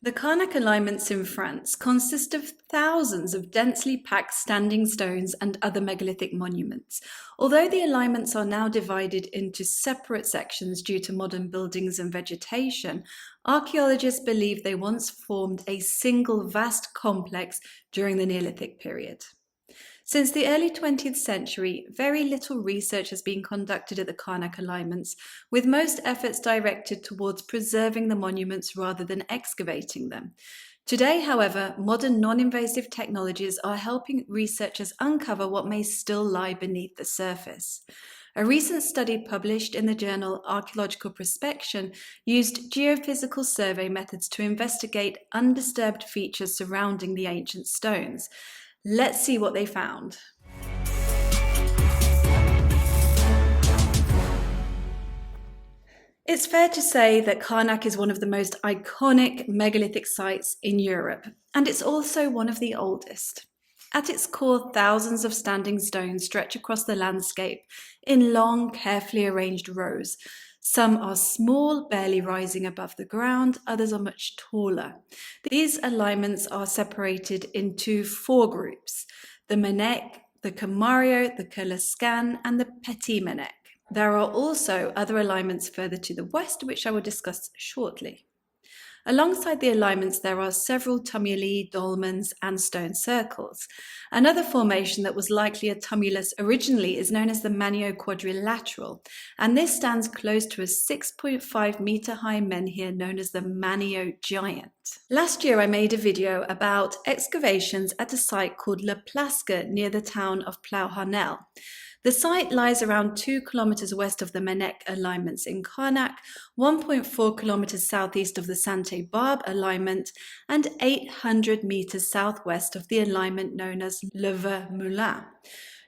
The Carnac Alignments in France consist of thousands of densely packed standing stones and other megalithic monuments. Although the alignments are now divided into separate sections due to modern buildings and vegetation, archaeologists believe they once formed a single vast complex during the Neolithic period. Since the early 20th century, very little research has been conducted at the Carnac Alignments, with most efforts directed towards preserving the monuments rather than excavating them. Today, however, modern non-invasive technologies are helping researchers uncover what may still lie beneath the surface. A recent study published in the journal Archaeological Prospection used geophysical survey methods to investigate undisturbed features surrounding the ancient stones. Let's see what they found. It's fair to say that Carnac is one of the most iconic megalithic sites in Europe, and it's also one of the oldest. At its core, thousands of standing stones stretch across the landscape in long, carefully arranged rows. Some are small, barely rising above the ground, others are much taller. These alignments are separated into four groups: the Menec, the Camario, the Kerlescan, and the Petit Menec. There are also other alignments further to the west, which I will discuss shortly. Alongside the alignments, there are several tumuli, dolmens, and stone circles. Another formation that was likely a tumulus originally is known as the Manio quadrilateral, and this stands close to a 6.5 meter high menhir known as the Manio giant. Last year I made a video about excavations at a site called La Plasca near the town of Plouharnel. The site lies around 2 kilometers west of the Menec alignments in Carnac, 1.4 kilometers southeast of the Sante Barbe alignment, and 800 meters southwest of the alignment known as Le Ver Moulin.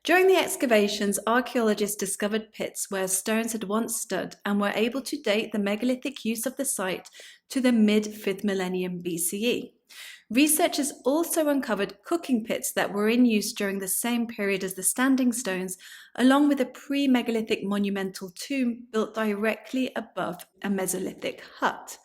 During the excavations, archaeologists discovered pits where stones had once stood and were able to date the megalithic use of the site to the mid-5th millennium BCE. Researchers also uncovered cooking pits that were in use during the same period as the standing stones, along with a pre-megalithic monumental tomb built directly above a Mesolithic hut.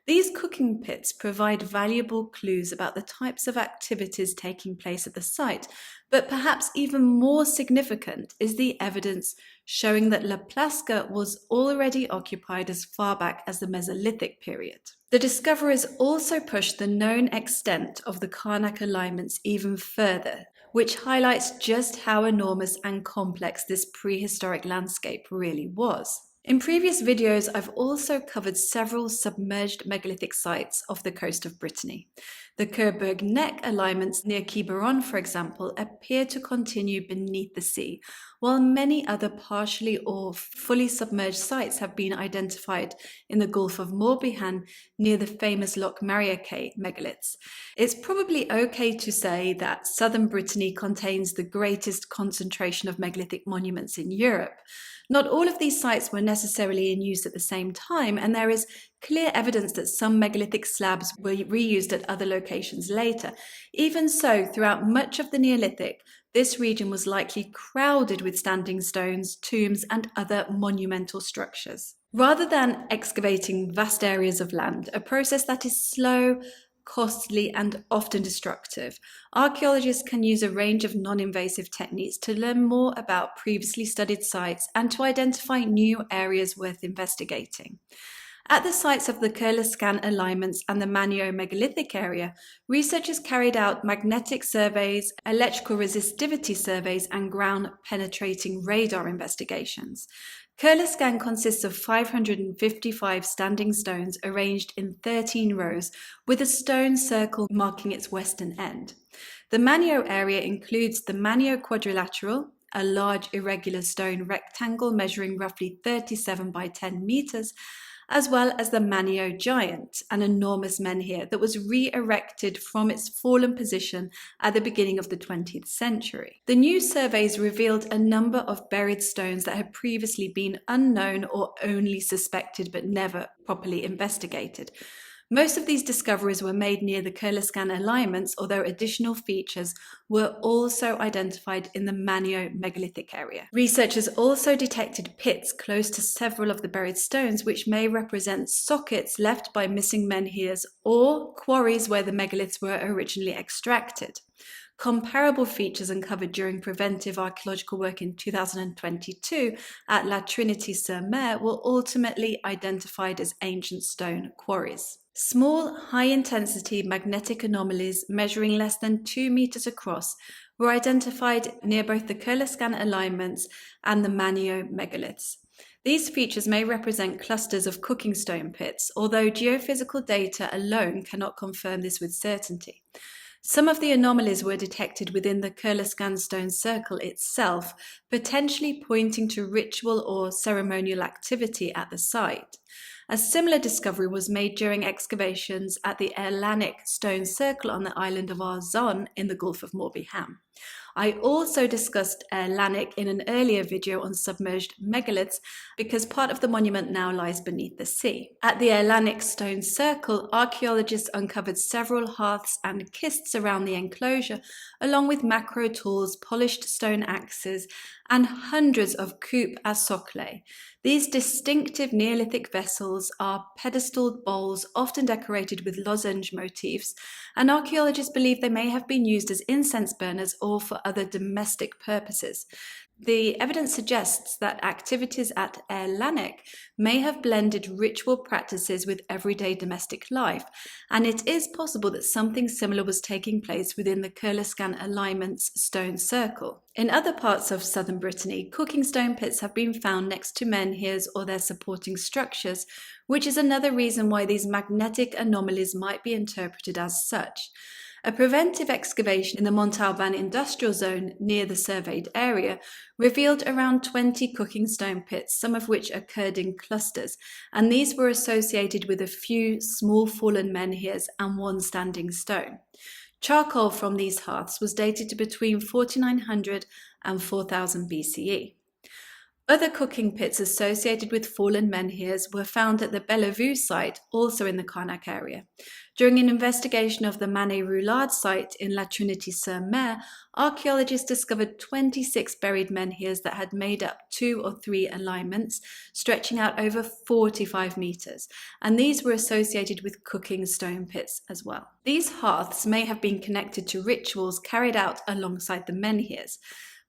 These cooking pits provide valuable clues about the types of activities taking place at the site, but perhaps even more significant is the evidence showing that La Plasca was already occupied as far back as the Mesolithic period. The discoveries also pushed the known extent of the Carnac alignments even further, which highlights just how enormous and complex this prehistoric landscape really was. In previous videos, I've also covered several submerged megalithic sites off the coast of Brittany. The Coburg Neck alignments near Quiberon, for example, appear to continue beneath the sea, while many other partially or fully submerged sites have been identified in the Gulf of Morbihan near the famous Loch Mariacaigh megaliths. It's probably okay to say that southern Brittany contains the greatest concentration of megalithic monuments in Europe. Not all of these sites were necessarily in use at the same time, and there is clear evidence that some megalithic slabs were reused at other locations later. Even so, throughout much of the Neolithic, this region was likely crowded with standing stones, tombs, and other monumental structures. Rather than excavating vast areas of land, a process that is slow, costly, and often destructive, archaeologists can use a range of non-invasive techniques to learn more about previously studied sites and to identify new areas worth investigating. At the sites of the Kerlescan Alignments and the Manio megalithic area, researchers carried out magnetic surveys, electrical resistivity surveys, and ground-penetrating radar investigations. Kerlescan consists of 555 standing stones arranged in 13 rows, with a stone circle marking its western end. The Manio area includes the Manio quadrilateral, a large irregular stone rectangle measuring roughly 37 by 10 meters, as well as the Manio giant, an enormous menhir that was re-erected from its fallen position at the beginning of the 20th century. The new surveys revealed a number of buried stones that had previously been unknown or only suspected but never properly investigated. Most of these discoveries were made near the Kerlescan Alignments, although additional features were also identified in the Manio megalithic area. Researchers also detected pits close to several of the buried stones, which may represent sockets left by missing menhirs or quarries where the megaliths were originally extracted. Comparable features uncovered during preventive archaeological work in 2022 at La Trinité-sur-Mer were ultimately identified as ancient stone quarries. Small, high-intensity magnetic anomalies measuring less than 2 meters across were identified near both the Kerlescan Alignments and the Manio megaliths. These features may represent clusters of cooking stone pits, although geophysical data alone cannot confirm this with certainty. Some of the anomalies were detected within the Kerlescan stone circle itself, potentially pointing to ritual or ceremonial activity at the site. A similar discovery was made during excavations at the Carnac Stone Circle on the island of Arzon in the Gulf of Morbihan. I also discussed Carnac in an earlier video on submerged megaliths because part of the monument now lies beneath the sea. At the Carnac Stone Circle, archaeologists uncovered several hearths and kists around the enclosure, along with macro tools, polished stone axes, and hundreds of coupe à socle. These distinctive Neolithic vessels are pedestaled bowls often decorated with lozenge motifs, and archaeologists believe they may have been used as incense burners or for other domestic purposes. The evidence suggests that activities at Carnac may have blended ritual practices with everyday domestic life, and it is possible that something similar was taking place within the Kerlescan Alignments stone circle. In other parts of southern Brittany, cooking stone pits have been found next to menhirs or their supporting structures, which is another reason why these magnetic anomalies might be interpreted as such. A preventive excavation in the Montauban industrial zone near the surveyed area revealed around 20 cooking stone pits, some of which occurred in clusters, and these were associated with a few small fallen menhirs and one standing stone. Charcoal from these hearths was dated to between 4900 and 4000 BCE. Other cooking pits associated with fallen menhirs were found at the Bellevue site, also in the Carnac area. During an investigation of the Manet-Roulard site in La Trinité-sur-Mer, archaeologists discovered 26 buried menhirs that had made up 2 or 3 alignments, stretching out over 45 meters, and these were associated with cooking stone pits as well. These hearths may have been connected to rituals carried out alongside the menhirs,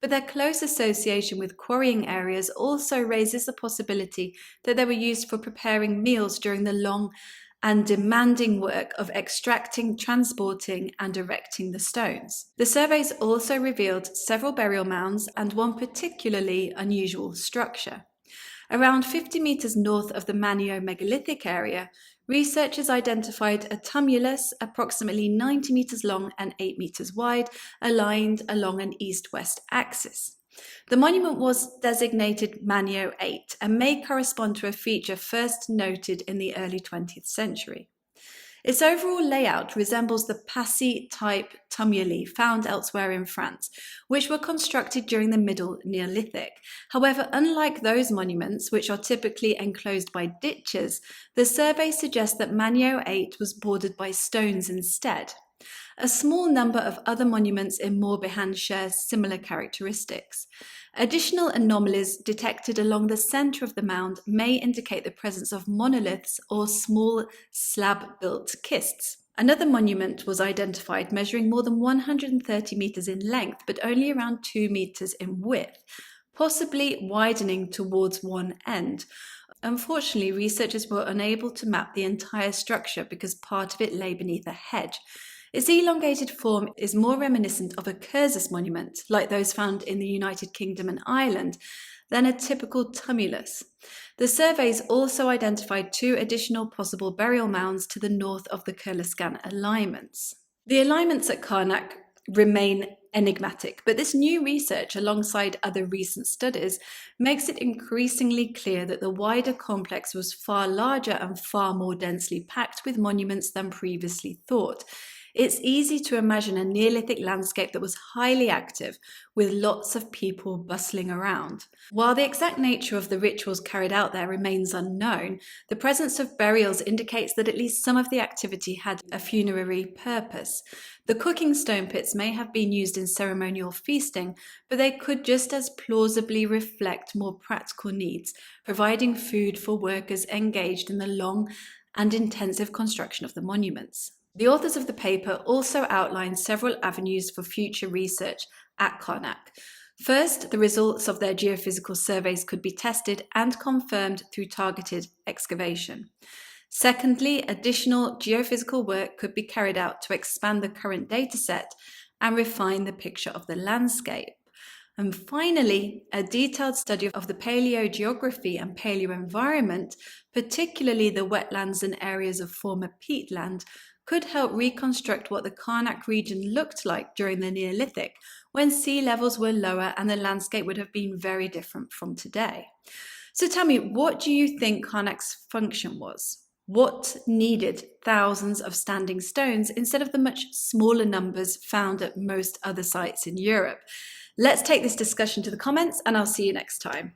but their close association with quarrying areas also raises the possibility that they were used for preparing meals during the long and demanding work of extracting, transporting, and erecting the stones. The surveys also revealed several burial mounds and one particularly unusual structure. Around 50 meters north of the Manio megalithic area, researchers identified a tumulus approximately 90 meters long and 8 meters wide, aligned along an east-west axis. The monument was designated Manio 8 and may correspond to a feature first noted in the early 20th century. Its overall layout resembles the Passy-type tumuli found elsewhere in France, which were constructed during the Middle Neolithic. However, unlike those monuments, which are typically enclosed by ditches, the survey suggests that Manio 8 was bordered by stones instead. A small number of other monuments in Morbihan share similar characteristics. Additional anomalies detected along the center of the mound may indicate the presence of monoliths or small slab-built kists. Another monument was identified measuring more than 130 meters in length, but only around 2 meters in width, possibly widening towards one end. Unfortunately, researchers were unable to map the entire structure because part of it lay beneath a hedge. Its elongated form is more reminiscent of a Cursus monument, like those found in the United Kingdom and Ireland, than a typical tumulus. The surveys also identified 2 additional possible burial mounds to the north of the Kerlescan Alignments. The alignments at Carnac remain enigmatic, but this new research, alongside other recent studies, makes it increasingly clear that the wider complex was far larger and far more densely packed with monuments than previously thought. It's easy to imagine a Neolithic landscape that was highly active, with lots of people bustling around. While the exact nature of the rituals carried out there remains unknown, the presence of burials indicates that at least some of the activity had a funerary purpose. The cooking stone pits may have been used in ceremonial feasting, but they could just as plausibly reflect more practical needs, providing food for workers engaged in the long and intensive construction of the monuments. The authors of the paper also outlined several avenues for future research at Carnac. First, the results of their geophysical surveys could be tested and confirmed through targeted excavation. Secondly, additional geophysical work could be carried out to expand the current dataset and refine the picture of the landscape. And finally, a detailed study of the paleogeography and paleoenvironment, particularly the wetlands and areas of former peatland, could help reconstruct what the Carnac region looked like during the Neolithic, when sea levels were lower and the landscape would have been very different from today. So tell me, what do you think Carnac's function was? What needed thousands of standing stones instead of the much smaller numbers found at most other sites in Europe? Let's take this discussion to the comments, and I'll see you next time.